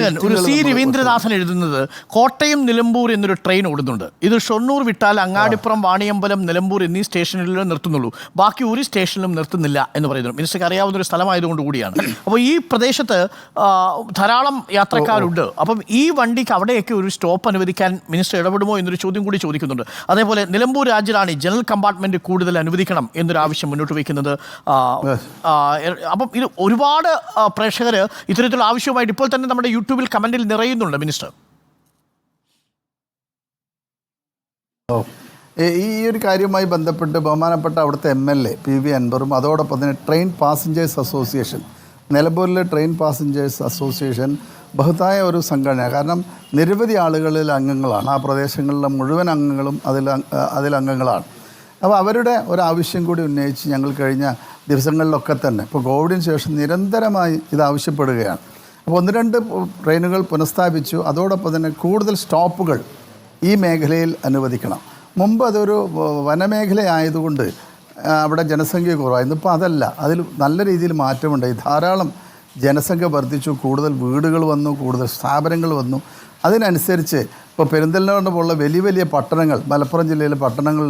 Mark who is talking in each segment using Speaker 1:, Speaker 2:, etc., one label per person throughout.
Speaker 1: ഒരു സി രവീന്ദ്രനാഥൻ എഴുതുന്നത് കോട്ടയം നിലമ്പൂർ എന്നൊരു ട്രെയിൻ ഓടുന്നുണ്ട്. ഇത് ഷൊർണൂർ വിട്ടാൽ അങ്ങാടിപ്പുറം, വാണിയമ്പലം, നിലമ്പൂർ എന്നീ സ്റ്റേഷനുകളിലും നിർത്തുന്നുള്ളൂ, ബാക്കി ഒരു സ്റ്റേഷനിലും നിർത്തുന്നില്ല എന്ന് പറയുന്നു. മിനിസ്റ്റർക്ക് അറിയാവുന്ന ഒരു സ്ഥലമായതുകൊണ്ട് കൂടിയാണ്. അപ്പോൾ ഈ പ്രദേശത്ത് ധാരാളം യാത്രക്കാരുണ്ട്. അപ്പം ഈ വണ്ടിക്ക് അവിടെയൊക്കെ ഒരു സ്റ്റോപ്പ് അനുവദിക്കാൻ മിനിസ്റ്റർ ഇടപെടുമോ എന്നൊരു ചോദ്യം കൂടി ചോദിക്കുന്നുണ്ട്. അതേപോലെ നിലമ്പൂർ രാജ്യറാണി ജനറൽ കമ്പാർട്ട്മെന്റ് കൂടുതൽ അനുവദിക്കണം എന്നൊരു ആവശ്യം മുന്നോട്ട് വയ്ക്കുന്നത്. അപ്പം ഇത് ഒരുപാട് പ്രേക്ഷകർ ഇത്തരത്തിലുള്ള ആവശ്യവുമായിട്ട് ഇപ്പോൾ തന്നെ നമ്മുടെ യൂട്യൂബിൽ കമന്റിൽ നിറയുന്നുണ്ട്. മിനിസ്റ്റർ,
Speaker 2: ഈ ഒരു കാര്യവുമായി ബന്ധപ്പെട്ട് ബഹുമാനപ്പെട്ട അവിടുത്തെ MLA PV അൻവറും അതോടൊപ്പം തന്നെ ട്രെയിൻ പാസഞ്ചേഴ്സ് അസോസിയേഷൻ, നിലമ്പൂരിലെ ട്രെയിൻ പാസഞ്ചേഴ്സ് അസോസിയേഷൻ ബൃഹത്തായ ഒരു സംഘടന. കാരണം നിരവധി ആളുകളിൽ അംഗങ്ങളാണ്, ആ പ്രദേശങ്ങളിലെ മുഴുവൻ അംഗങ്ങളും അതിൽ അംഗങ്ങളാണ്. അപ്പോൾ അവരുടെ ഒരാവശ്യം കൂടി ഉന്നയിച്ച് ഞങ്ങൾ കഴിഞ്ഞ ദിവസങ്ങളിലൊക്കെ തന്നെ ഇപ്പോൾ കോവിഡിന് ശേഷം നിരന്തരമായി ഇത് ആവശ്യപ്പെടുകയാണ്. അപ്പോൾ 1-2 ട്രെയിനുകൾ പുനഃസ്ഥാപിച്ചു. അതോടൊപ്പം തന്നെ കൂടുതൽ സ്റ്റോപ്പുകൾ ഈ മേഖലയിൽ അനുവദിക്കണം. മുമ്പ് അതൊരു വനമേഖലയായതുകൊണ്ട് അവിടെ ജനസംഖ്യ കുറവായിരുന്നു. ഇപ്പോൾ അതല്ല, അതിൽ നല്ല രീതിയിൽ മാറ്റമുണ്ടായി. ധാരാളം ജനസംഖ്യ വർദ്ധിച്ചു, കൂടുതൽ വീടുകൾ വന്നു, കൂടുതൽ സ്ഥാപനങ്ങൾ വന്നു. അതിനനുസരിച്ച് ഇപ്പോൾ പെരിന്തൽമണ്ണ പോലുള്ള വലിയ വലിയ പട്ടണങ്ങൾ, മലപ്പുറം ജില്ലയിലെ പട്ടണങ്ങൾ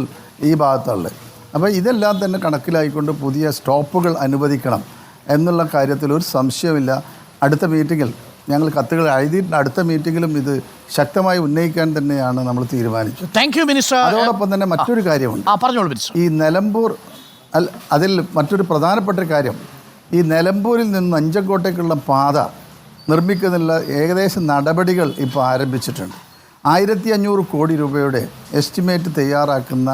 Speaker 2: ഈ ഭാഗത്തുള്ളത്. അപ്പോൾ ഇതെല്ലാം തന്നെ കണക്കിലായിക്കൊണ്ട് പുതിയ സ്റ്റോപ്പുകൾ അനുവദിക്കണം എന്നുള്ള കാര്യത്തിൽ ഒരു സംശയമില്ല. അടുത്ത മീറ്റിങ്ങിൽ ഞങ്ങൾ കത്തുകൾ എഴുതിയിട്ടുണ്ട്. അടുത്ത മീറ്റിങ്ങിലും ഇത് ശക്തമായി ഉന്നയിക്കാൻ തന്നെയാണ് നമ്മൾ തീരുമാനിച്ചത്.
Speaker 1: Thank you minister.
Speaker 2: അതോടൊപ്പം തന്നെ മറ്റൊരു കാര്യമുണ്ട്. ഈ നിലമ്പൂർ അതിൽ മറ്റൊരു പ്രധാനപ്പെട്ട കാര്യം, ഈ നിലമ്പൂരിൽ നിന്ന് നഞ്ചക്കോട്ടേക്കുള്ള പാത നിർമ്മിക്കുന്നതിനുള്ള ഏകദേശം നടപടികൾ ഇപ്പോൾ ആരംഭിച്ചിട്ടുണ്ട്. 1500 കോടി രൂപയുടെ എസ്റ്റിമേറ്റ് തയ്യാറാക്കുന്ന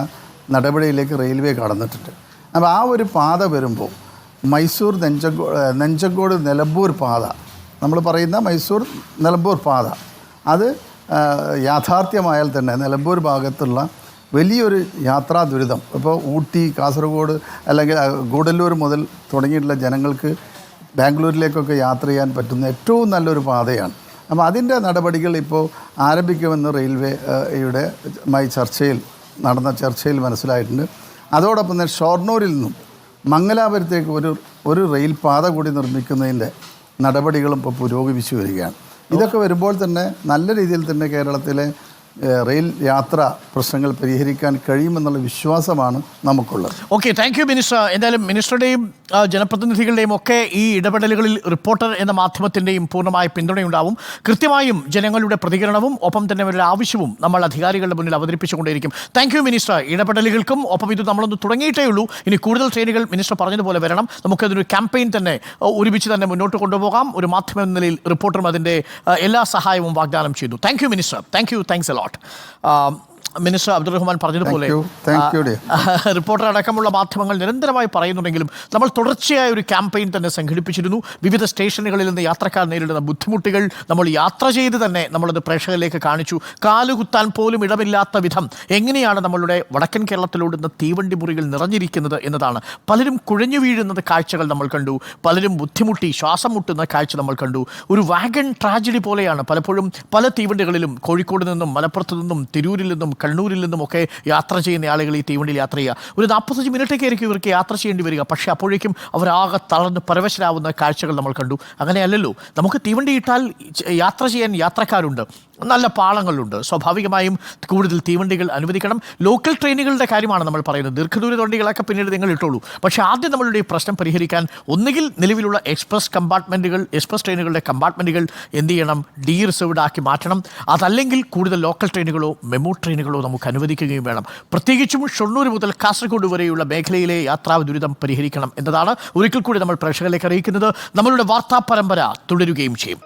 Speaker 2: നടപടിയിലേക്ക് റെയിൽവേ കടന്നിട്ടുണ്ട്. അപ്പോൾ ആ ഒരു പാത വരുമ്പോൾ മൈസൂർ നെഞ്ചക്കോട് നിലമ്പൂർ പാത, നമ്മൾ പറയുന്ന മൈസൂർ നിലമ്പൂർ പാത, അത് യാഥാർത്ഥ്യമായാൽ തന്നെ നിലമ്പൂർ ഭാഗത്തുള്ള വലിയൊരു യാത്രാ ദുരിതം, ഇപ്പോൾ ഊട്ടി, കാസർഗോഡ് അല്ലെങ്കിൽ ഗൂഡല്ലൂർ മുതൽ തുടങ്ങിയിട്ടുള്ള ജനങ്ങൾക്ക് ബാംഗ്ലൂരിലേക്കൊക്കെ യാത്ര ചെയ്യാൻ പറ്റുന്ന ഏറ്റവും നല്ലൊരു പാതയാണ്. അപ്പോൾ അതിൻ്റെ നടപടികൾ ഇപ്പോൾ ആരംഭിക്കുമെന്ന് റെയിൽവേയുടെ നടന്ന ചർച്ചയിൽ മനസ്സിലായിട്ടുണ്ട്. അതോടൊപ്പം തന്നെ ഷൊർണൂരിൽ നിന്നും മംഗലാപുരത്തേക്ക് ഒരു റെയിൽ പാത കൂടി നിർമ്മിക്കുന്നതിൻ്റെ നടപടികളും ഇപ്പോൾ പുരോഗമിച്ചു വരികയാണ്. ഇതൊക്കെ വരുമ്പോൾ തന്നെ നല്ല രീതിയിൽ തന്നെ കേരളത്തിലെ റെയിൽ യാത്രാ പ്രശ്നങ്ങൾ പരിഹരിക്കാൻ കഴിയുമെന്നുള്ള വിശ്വാസമാണ് നമുക്കുള്ളത്.
Speaker 1: Okay, thank you minister. എന്തായാലും മിനിസ്റ്ററുടെയും ജനപ്രതിനിധികളുടെയും ഒക്കെ ഈ ഇടപെടലുകളിൽ റിപ്പോർട്ടർ എന്ന മാധ്യമത്തിൻ്റെയും പൂർണ്ണമായ പിന്തുണയുണ്ടാവും. കൃത്യമായും ജനങ്ങളുടെ പ്രതികരണവും ഒപ്പം തന്നെ അവരുടെ ആവശ്യവും നമ്മൾ അധികാരികളുടെ മുന്നിൽ അവതരിപ്പിച്ചുകൊണ്ടേയിരിക്കും. Thank you minister. ഇടപെടലുകൾക്കും ഒപ്പം ഇത് നമ്മളൊന്ന് തുടങ്ങിയിട്ടേ ഉള്ളൂ. ഇനി കൂടുതൽ ട്രെയിനുകൾ മിനിസ്റ്റർ പറഞ്ഞതുപോലെ വരണം. നമുക്കതൊരു ക്യാമ്പയിൻ തന്നെ ഒരുമിച്ച് തന്നെ മുന്നോട്ട് കൊണ്ടുപോകാം. ഒരു മാധ്യമം എന്ന നിലയിൽ റിപ്പോർട്ടറും അതിൻ്റെ എല്ലാ സഹായവും വാഗ്ദാനം ചെയ്തു. Thank you minister. Thank you. Thanks a lot. Minister Abdul Rahman പറഞ്ഞതുപോലെ റിപ്പോർട്ടർ അടക്കമുള്ള മാധ്യമങ്ങൾ നിരന്തരമായി പറയുന്നുണ്ടെങ്കിലും നമ്മൾ തുടർച്ചയായ ഒരു ക്യാമ്പയിൻ തന്നെ സംഘടിപ്പിച്ചിരുന്നു. വിവിധ സ്റ്റേഷനുകളിൽ നിന്ന് യാത്രക്കാർ നേരിടുന്ന ബുദ്ധിമുട്ടുകൾ നമ്മൾ യാത്ര ചെയ്ത് തന്നെ നമ്മളത് പ്രേക്ഷകരിലേക്ക് കാണിച്ചു. കാലുകുത്താൻ പോലും ഇടമില്ലാത്ത വിധം എങ്ങനെയാണ് നമ്മളുടെ വടക്കൻ കേരളത്തിലോടുന്ന തീവണ്ടി മുറികൾ നിറഞ്ഞിരിക്കുന്നത് എന്നതാണ്. പലരും കുഴഞ്ഞു വീഴുന്നത് കാഴ്ചകൾ നമ്മൾ കണ്ടു. പലരും ബുദ്ധിമുട്ടി ശ്വാസം മുട്ടുന്ന കാഴ്ച നമ്മൾ കണ്ടു. ഒരു വാഗൺ ട്രാജഡി പോലെയാണ് പലപ്പോഴും പല തീവണ്ടികളിലും കോഴിക്കോട് നിന്നും മലപ്പുറത്ത് നിന്നും തിരൂരിൽ നിന്നും കണ്ണൂരിൽ നിന്നുമൊക്കെ യാത്ര ചെയ്യുന്ന ആളുകൾ ഈ തീവണ്ടിയിൽ യാത്ര ചെയ്യുക. ഒരു 45 മിനിറ്റൊക്കെ ആയിരിക്കും ഇവർക്ക് യാത്ര ചെയ്യേണ്ടി വരിക. പക്ഷേ അപ്പോഴേക്കും അവരാകെ തളർന്ന് പരവശരാകുന്ന കാഴ്ചകൾ നമ്മൾ കണ്ടു. അങ്ങനെയല്ലല്ലോ, നമുക്ക് തീവണ്ടി ഇട്ടാൽ യാത്ര ചെയ്യാൻ യാത്രക്കാരുണ്ട്, നല്ല പാളങ്ങളുണ്ട്. സ്വാഭാവികമായും കൂടുതൽ തീവണ്ടികൾ അനുവദിക്കണം. ലോക്കൽ ട്രെയിനുകളുടെ കാര്യമാണ് നമ്മൾ പറയുന്നത്. ദീർഘദൂര വണ്ടികളൊക്കെ പിന്നീട് നിങ്ങൾ ഇട്ടോളൂ. പക്ഷേ ആദ്യം നമ്മളുടെ ഈ പ്രശ്നം പരിഹരിക്കാൻ ഒന്നുകിൽ നിലവിലുള്ള എക്സ്പ്രസ് ട്രെയിനുകളുടെ കമ്പാർട്ട്മെൻറ്റുകൾ എന്ത് ചെയ്യണം, റിസർവ്ഡ് ആക്കി മാറ്റണം. അതല്ലെങ്കിൽ കൂടുതൽ ലോക്കൽ ട്രെയിനുകളോ മെമു ട്രെയിനുകളോ നമുക്ക് അനുവദിക്കുകയും വേണം. പ്രത്യേകിച്ചും ഷൊർണൂർ മുതൽ കാസർഗോഡ് വരെയുള്ള മേഖലയിലെ യാത്രാ ദുരിതം പരിഹരിക്കണം എന്നതാണ് ഒരിക്കൽ കൂടി നമ്മൾ പ്രേക്ഷകരിലേക്ക് അറിയിക്കുന്നത്. നമ്മളുടെ വാർത്താ പരമ്പര തുടരുകയും ചെയ്യും.